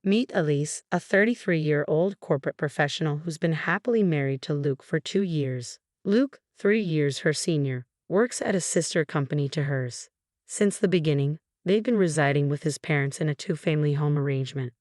Meet Elise, a 33-year-old corporate professional who's been happily married to Luke for 2 years. Luke, 3 years her senior, works at a sister company to hers. Since the beginning, they've been residing with his parents in a two-family home arrangement.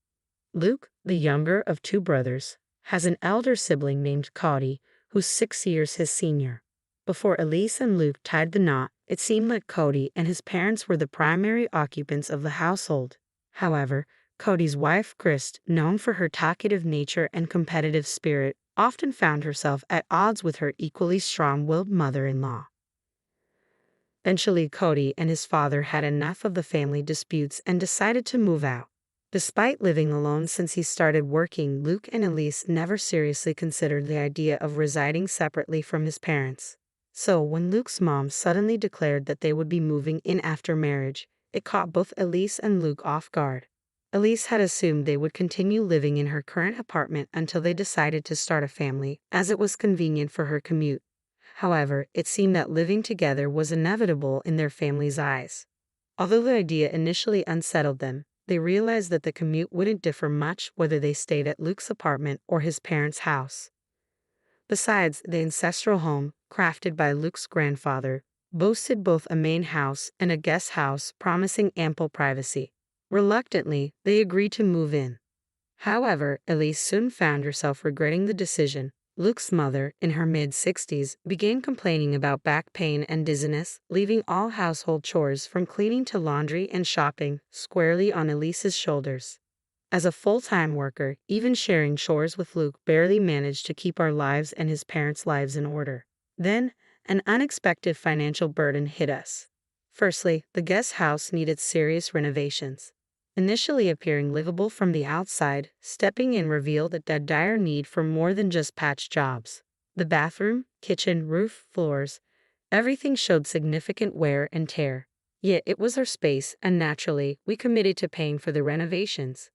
Luke, the younger of 2 brothers, has an elder sibling named Cody, who's 6 years his senior. Before Elise and Luke tied the knot, it seemed like Cody and his parents were the primary occupants of the household. However, Cody's wife, Krist, known for her talkative nature and competitive spirit, often found herself at odds with her equally strong-willed mother-in-law. Eventually, Cody and his father had enough of the family disputes and decided to move out. Despite living alone since he started working, Luke and Elise never seriously considered the idea of residing separately from his parents. So, when Luke's mom suddenly declared that they would be moving in after marriage, it caught both Elise and Luke off guard. Elise had assumed they would continue living in her current apartment until they decided to start a family, as it was convenient for her commute. However, it seemed that living together was inevitable in their family's eyes. Although the idea initially unsettled them, they realized that the commute wouldn't differ much whether they stayed at Luke's apartment or his parents' house. Besides, the ancestral home, crafted by Luke's grandfather, boasted both a main house and a guest house, promising ample privacy. Reluctantly, they agreed to move in. However, Elise soon found herself regretting the decision. Luke's mother, in her mid-60s, began complaining about back pain and dizziness, leaving all household chores from cleaning to laundry and shopping squarely on Elise's shoulders. As a full-time worker, even sharing chores with Luke barely managed to keep our lives and his parents' lives in order. Then, an unexpected financial burden hit us. Firstly, the guest house needed serious renovations. Initially appearing livable from the outside, stepping in revealed a dire need for more than just patch jobs. The bathroom, kitchen, roof, floors, everything showed significant wear and tear. Yet it was our space, and naturally, we committed to paying for the renovations.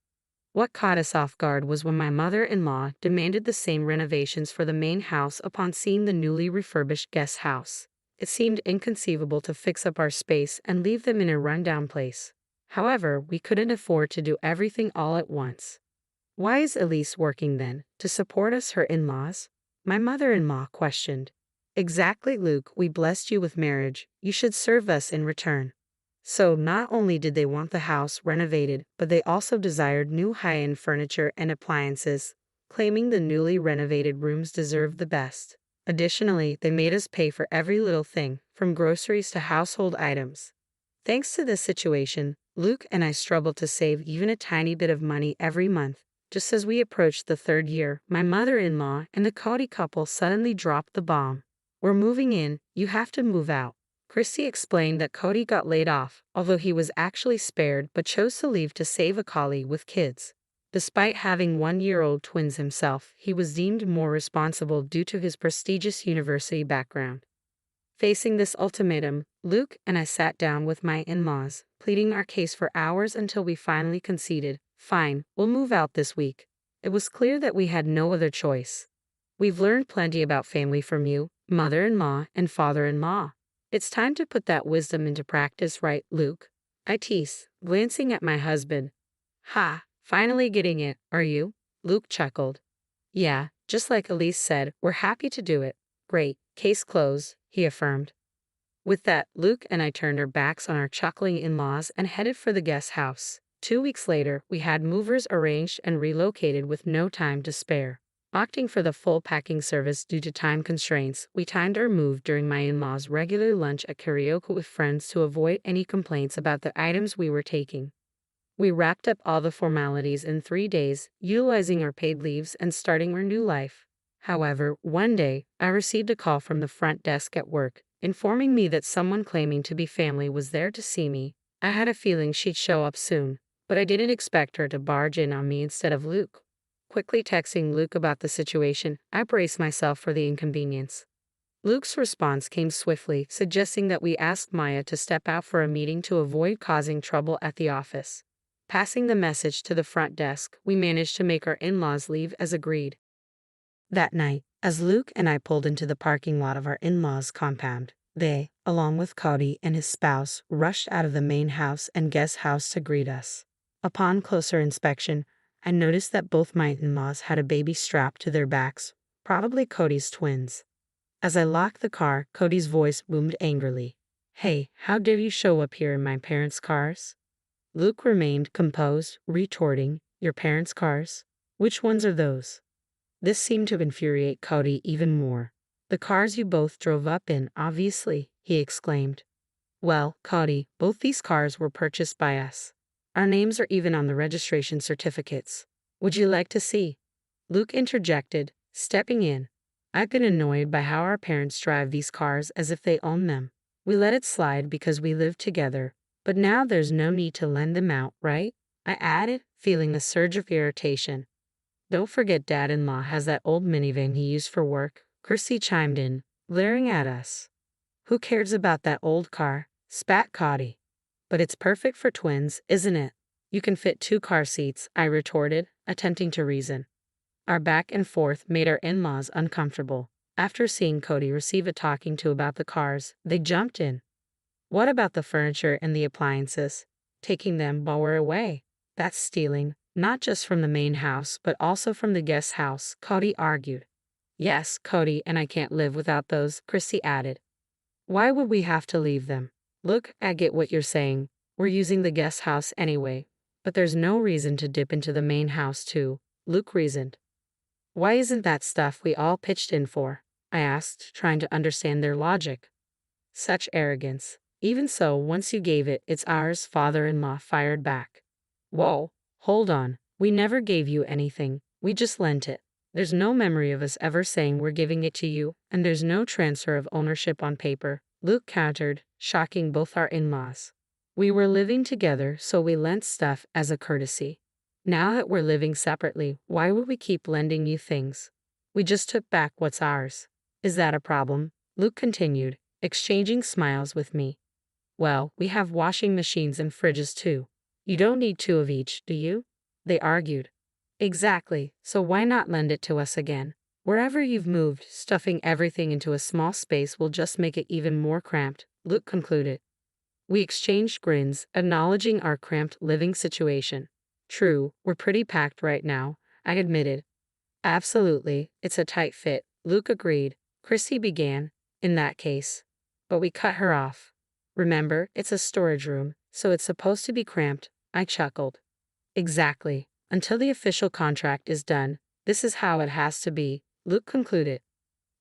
What caught us off guard was when my mother-in-law demanded the same renovations for the main house upon seeing the newly refurbished guest house. It seemed inconceivable to fix up our space and leave them in a rundown place. However, we couldn't afford to do everything all at once. Why is Elise working then? To support us, her in-laws? My mother-in-law questioned. Exactly, Luke, we blessed you with marriage. You should serve us in return. So, not only did they want the house renovated, but they also desired new high-end furniture and appliances, claiming the newly renovated rooms deserved the best. Additionally, they made us pay for every little thing, from groceries to household items. Thanks to this situation, Luke and I struggled to save even a tiny bit of money every month. Just as we approached the 3rd year, my mother-in-law and the Cody couple suddenly dropped the bomb. We're moving in, you have to move out. Christy explained that Cody got laid off, although he was actually spared but chose to leave to save a colleague with kids. Despite having 1-year-old twins himself, he was deemed more responsible due to his prestigious university background. Facing this ultimatum, Luke and I sat down with my in-laws, pleading our case for hours until we finally conceded, fine, we'll move out this week. It was clear that we had no other choice. We've learned plenty about family from you, mother-in-law and father-in-law. It's time to put that wisdom into practice, right, Luke? I teased, glancing at my husband. Ha, finally getting it, are you? Luke chuckled. Yeah, just like Elise said, we're happy to do it. Great, case closed, he affirmed. With that, Luke and I turned our backs on our chuckling in-laws and headed for the guest house. 2 weeks later, we had movers arranged and relocated with no time to spare. Opting for the full packing service due to time constraints, we timed our move during my in-laws' regular lunch at karaoke with friends to avoid any complaints about the items we were taking. We wrapped up all the formalities in 3 days, utilizing our paid leaves and starting our new life. However, one day, I received a call from the front desk at work, informing me that someone claiming to be family was there to see me. I had a feeling she'd show up soon, but I didn't expect her to barge in on me instead of Luke. Quickly texting Luke about the situation, I braced myself for the inconvenience. Luke's response came swiftly, suggesting that we ask Maya to step out for a meeting to avoid causing trouble at the office. Passing the message to the front desk, we managed to make our in-laws leave as agreed. That night, as Luke and I pulled into the parking lot of our in-laws' compound, they, along with Cody and his spouse, rushed out of the main house and guest house to greet us. Upon closer inspection, I noticed that both my in-laws had a baby strapped to their backs, probably Cody's twins. As I locked the car, Cody's voice boomed angrily. Hey, how dare you show up here in my parents' cars? Luke remained composed, retorting, Your parents' cars? Which ones are those? This seemed to infuriate Cody even more. The cars you both drove up in, obviously, he exclaimed. Well, Cody, both these cars were purchased by us. Our names are even on the registration certificates. Would you like to see? Luke interjected, stepping in. I've been annoyed by how our parents drive these cars as if they own them. We let it slide because we live together, but now there's no need to lend them out, right? I added, feeling a surge of irritation. Don't forget Dad-in-law has that old minivan he used for work, Chrissy chimed in, glaring at us. Who cares about that old car? Spat Cody. But it's perfect for twins, isn't it? You can fit 2 car seats, I retorted, attempting to reason. Our back and forth made our in-laws uncomfortable. After seeing Cody receive a talking to about the cars, they jumped in. What about the furniture and the appliances? Taking them while we're away. That's stealing, not just from the main house, but also from the guest house, Cody argued. Yes, Cody and I can't live without those, Chrissy added. Why would we have to leave them? Look, I get what you're saying. We're using the guest house anyway. But there's no reason to dip into the main house too, Luke reasoned. Why isn't that stuff we all pitched in for? I asked, trying to understand their logic. Such arrogance. Even so, once you gave it, it's ours, father-in-law fired back. Whoa, hold on. We never gave you anything. We just lent it. There's no memory of us ever saying we're giving it to you, and there's no transfer of ownership on paper, Luke countered, shocking both our in-laws. We were living together, so we lent stuff as a courtesy. Now that we're living separately, why would we keep lending you things? We just took back what's ours. Is that a problem? Luke continued, exchanging smiles with me. Well, we have washing machines and fridges too. You don't need 2 of each, do you? They argued. Exactly, so why not lend it to us again? Wherever you've moved, stuffing everything into a small space will just make it even more cramped, Luke concluded. We exchanged grins, acknowledging our cramped living situation. True, we're pretty packed right now, I admitted. Absolutely, it's a tight fit, Luke agreed. Chrissy began, in that case. But we cut her off. Remember, it's a storage room, so it's supposed to be cramped, I chuckled. Exactly. Until the official contract is done, this is how it has to be, Luke concluded.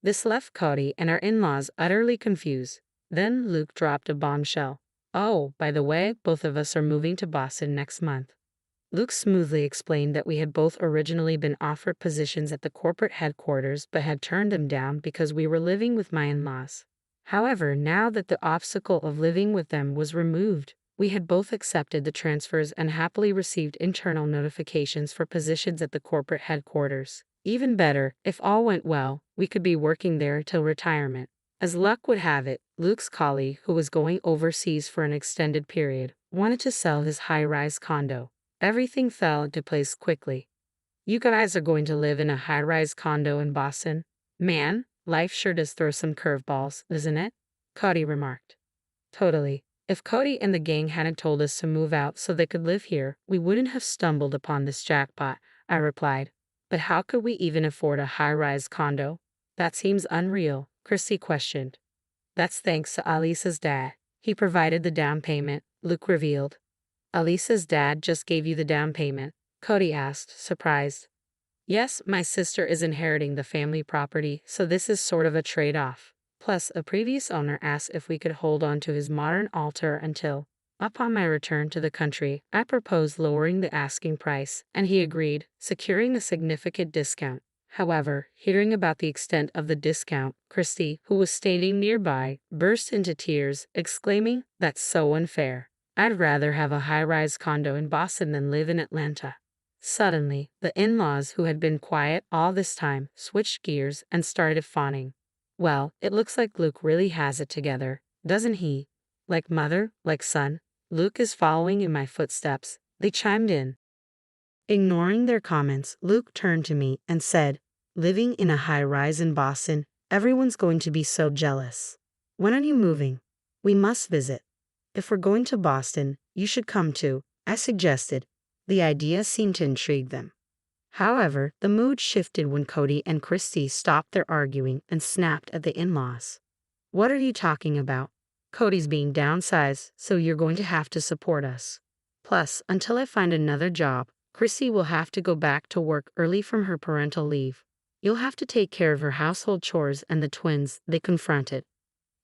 This left Cody and our in-laws utterly confused. Then Luke dropped a bombshell. Oh, by the way, both of us are moving to Boston next month. Luke smoothly explained that we had both originally been offered positions at the corporate headquarters but had turned them down because we were living with my in-laws. However, now that the obstacle of living with them was removed, we had both accepted the transfers and happily received internal notifications for positions at the corporate headquarters. Even better, if all went well, we could be working there till retirement. As luck would have it, Luke's colleague, who was going overseas for an extended period, wanted to sell his high-rise condo. Everything fell into place quickly. You guys are going to live in a high-rise condo in Boston? Man, life sure does throw some curveballs, doesn't it? Cody remarked. Totally. If Cody and the gang hadn't told us to move out so they could live here, we wouldn't have stumbled upon this jackpot, I replied. But how could we even afford a high-rise condo? That seems unreal, Chrissy questioned. That's thanks to Elise's dad. He provided the down payment, Luke revealed. Elise's dad just gave you the down payment? Cody asked, surprised. Yes, my sister is inheriting the family property, so this is sort of a trade-off. Plus, a previous owner asked if we could hold on to his modern altar until, upon my return to the country, I proposed lowering the asking price, and he agreed, securing a significant discount. However, hearing about the extent of the discount, Christy, who was standing nearby, burst into tears, exclaiming, "That's so unfair. I'd rather have a high-rise condo in Boston than live in Atlanta." Suddenly, the in-laws, who had been quiet all this time, switched gears and started fawning. Well, it looks like Luke really has it together, doesn't he? Like mother, like son. Luke is following in my footsteps, they chimed in. Ignoring their comments, Luke turned to me and said, living in a high-rise in Boston, everyone's going to be so jealous. When are you moving? We must visit. If we're going to Boston, you should come too, I suggested. The idea seemed to intrigue them. However, the mood shifted when Cody and Christy stopped their arguing and snapped at the in-laws. "What are you talking about? Cody's being downsized, so you're going to have to support us. Plus, until I find another job, Christy will have to go back to work early from her parental leave. You'll have to take care of her household chores and the twins," they confronted.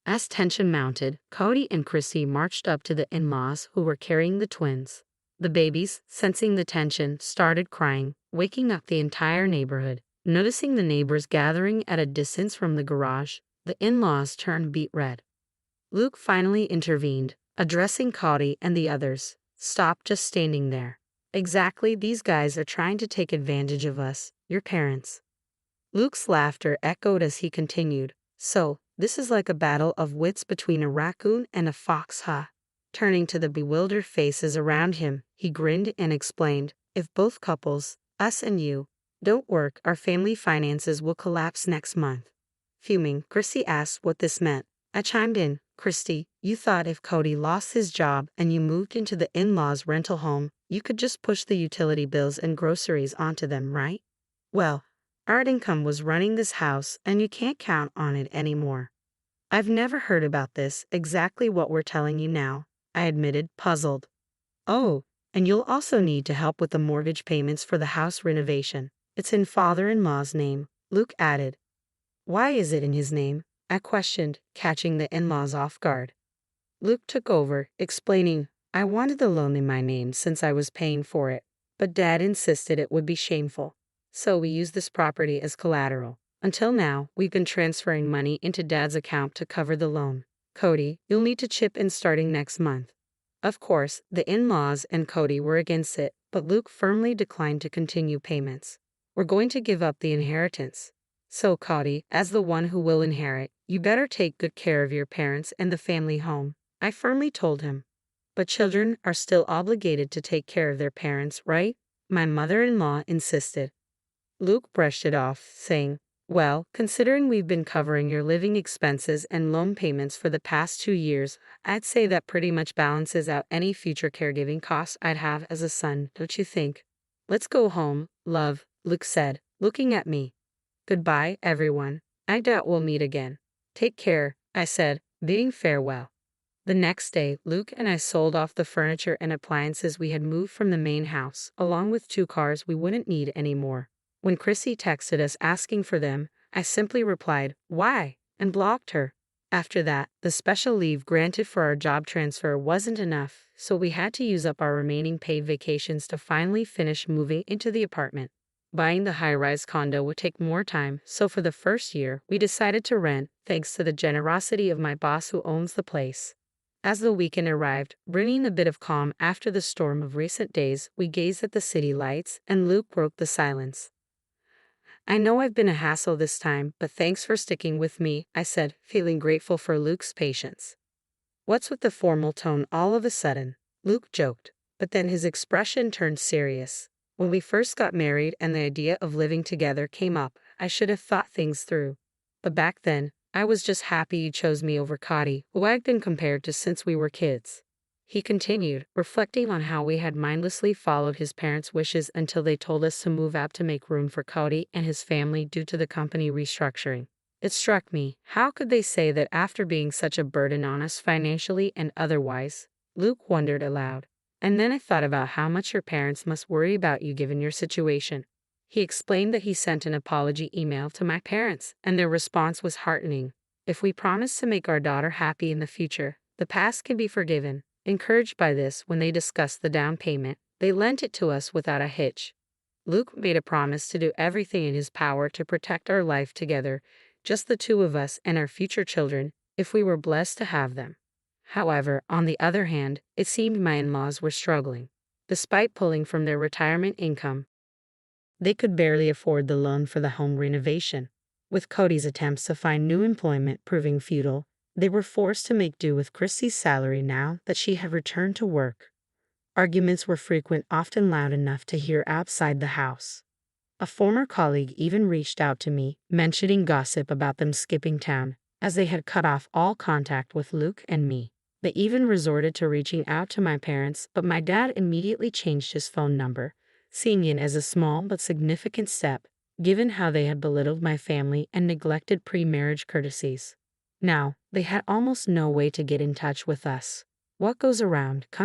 As tension mounted, Cody and Christy marched up to the in-laws who were carrying the twins. The babies, sensing the tension, started crying, waking up the entire neighborhood. Noticing the neighbors gathering at a distance from the garage, the in-laws turned beet red. Luke finally intervened, addressing Cody and the others. "Stop just standing there. Exactly, these guys are trying to take advantage of us, your parents." Luke's laughter echoed as he continued, "So, this is like a battle of wits between a raccoon and a fox, huh?" Turning to the bewildered faces around him, he grinned and explained, "If both couples, us and you, don't work, our family finances will collapse next month." Fuming, Christy asked what this meant. I chimed in, "Christy, you thought if Cody lost his job and you moved into the in-laws' rental home, you could just push the utility bills and groceries onto them, right? Well, our income was running this house and you can't count on it anymore." "I've never heard about this, exactly what we're telling you now," I admitted, puzzled. "Oh, and you'll also need to help with the mortgage payments for the house renovation. It's in father-in-law's name," Luke added. "Why is it in his name?" I questioned, catching the in-laws off guard. Luke took over, explaining, "I wanted the loan in my name since I was paying for it, but Dad insisted it would be shameful. So we used this property as collateral. Until now, we've been transferring money into Dad's account to cover the loan. Cody, you'll need to chip in starting next month." Of course, the in-laws and Cody were against it, but Luke firmly declined to continue payments. "We're going to give up the inheritance. So, Cody, as the one who will inherit, you better take good care of your parents and the family home," I firmly told him. "But children are still obligated to take care of their parents, right?" my mother-in-law insisted. Luke brushed it off, saying, "Well, considering we've been covering your living expenses and loan payments for the past 2 years, I'd say that pretty much balances out any future caregiving costs I'd have as a son, don't you think?" "Let's go home, love," Luke said, looking at me. "Goodbye, everyone. I doubt we'll meet again." "Take care," I said, bidding farewell. The next day, Luke and I sold off the furniture and appliances we had moved from the main house, along with 2 cars we wouldn't need anymore. When Chrissy texted us asking for them, I simply replied, "Why?" and blocked her. After that, the special leave granted for our job transfer wasn't enough, so we had to use up our remaining paid vacations to finally finish moving into the apartment. Buying the high-rise condo would take more time, so for the first year, we decided to rent, thanks to the generosity of my boss who owns the place. As the weekend arrived, bringing a bit of calm after the storm of recent days, we gazed at the city lights, and Luke broke the silence. "I know I've been a hassle this time, but thanks for sticking with me," I said, feeling grateful for Luke's patience. "What's with the formal tone all of a sudden?" Luke joked, but then his expression turned serious. "When we first got married and the idea of living together came up, I should have thought things through. But back then, I was just happy you chose me over Cody, who I'd been compared to since we were kids." He continued, reflecting on how we had mindlessly followed his parents' wishes until they told us to move out to make room for Cody and his family due to the company restructuring. It struck me, how could they say that after being such a burden on us financially and otherwise? Luke wondered aloud. "And then I thought about how much your parents must worry about you given your situation." He explained that he sent an apology email to my parents, and their response was heartening. "If we promise to make our daughter happy in the future, the past can be forgiven." Encouraged by this, when they discussed the down payment, they lent it to us without a hitch. Luke made a promise to do everything in his power to protect our life together, just the 2 of us and our future children, if we were blessed to have them. However, on the other hand, it seemed my in-laws were struggling. Despite pulling from their retirement income, they could barely afford the loan for the home renovation. With Cody's attempts to find new employment proving futile, they were forced to make do with Chrissy's salary now that she had returned to work. Arguments were frequent, often loud enough to hear outside the house. A former colleague even reached out to me, mentioning gossip about them skipping town, as they had cut off all contact with Luke and me. They even resorted to reaching out to my parents, but my dad immediately changed his phone number, seeing it as a small but significant step, given how they had belittled my family and neglected pre-marriage courtesies. Now, they had almost no way to get in touch with us. What goes around comes